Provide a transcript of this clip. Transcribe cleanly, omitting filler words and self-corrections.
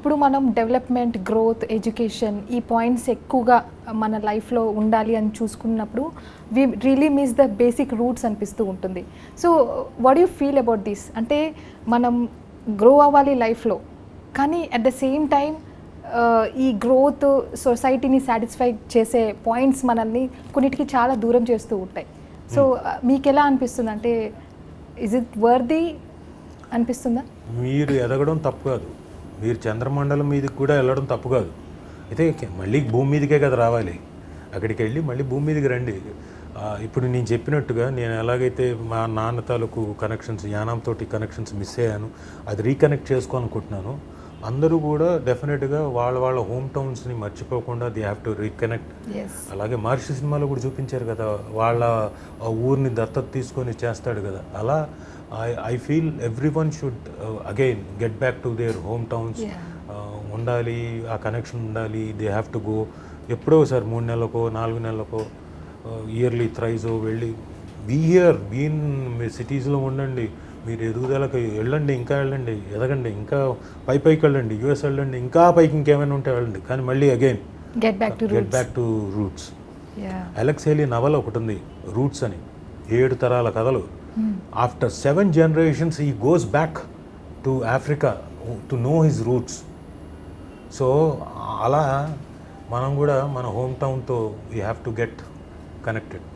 ఇప్పుడు మనం development, growth, education ఈ పాయింట్స్ ఎక్కువగా మన లైఫ్లో ఉండాలి అని చూసుకున్నప్పుడు we really miss the basic roots అనిపిస్తూ ఉంటుంది. So what you feel about this? అంటే మనం గ్రో అవ్వాలి లైఫ్లో, కానీ అట్ ద సేమ్ టైం ఈ గ్రోత్ సొసైటీని సాటిస్ఫై చేసే పాయింట్స్ మనల్ని కొన్నిటికి చాలా దూరం చేస్తూ ఉంటాయి. సో మీకు ఎలా అనిపిస్తుంది? అంటే ఇజ్ ఇట్ వర్ది అనిపిస్తుందా? మీరు ఎదగడం తప్పు కాదు, మీరు చంద్రమండలం మీదకి కూడా వెళ్ళడం తప్పు కాదు. అయితే మళ్ళీ భూమి మీదకే కదా రావాలి, అక్కడికి వెళ్ళి మళ్ళీ భూమి మీదకి రండి. ఇప్పుడు నేను చెప్పినట్టుగా నేను ఎలాగైతే మా నాన్న తాలూకు కనెక్షన్స్, యానంతో కనెక్షన్స్ మిస్ అయ్యాను, అది రీకనెక్ట్ చేసుకోవాలనుకుంటున్నాను. అందరూ కూడా డెఫినెట్గా వాళ్ళ వాళ్ళ హోమ్ టౌన్స్ని మర్చిపోకుండా ది హ్యావ్ టు రీకనెక్ట్. అలాగే మహర్షి సినిమాలో కూడా చూపించారు కదా, వాళ్ళ ఊరిని దత్తత తీసుకొని చేస్తాడు కదా, అలా I feel every one should again get back to their home towns. ఉండాలి, ఆ కనెక్షన్ ఉండాలి. దే హ్యావ్ టు గో ఎప్పుడో సార్ 3 నెలలకో 4 నెలలకో ఇయర్లీ థ్రైజో వెళ్ళి బీ హియర్, బీన్ మీ సిటీస్లో ఉండండి, మీరు ఎదుగుదలకు వెళ్ళండి, ఇంకా వెళ్ళండి, ఎదగండి, ఇంకా పైకి వెళ్ళండి, యూఎస్ వెళ్ళండి, ఇంకా పైకి ఇంకేమైనా ఉంటే వెళ్ళండి, కానీ మళ్ళీ again get back to roots. Alex Haley నవల ఒకటి ఉంది రూట్స్ అని, 7 తరాల కథలు. ఆఫ్టర్ 7 generations he goes back to Africa to know his roots. So అలా మనం కూడా మన హోమ్ టౌన్తో we have to get connected.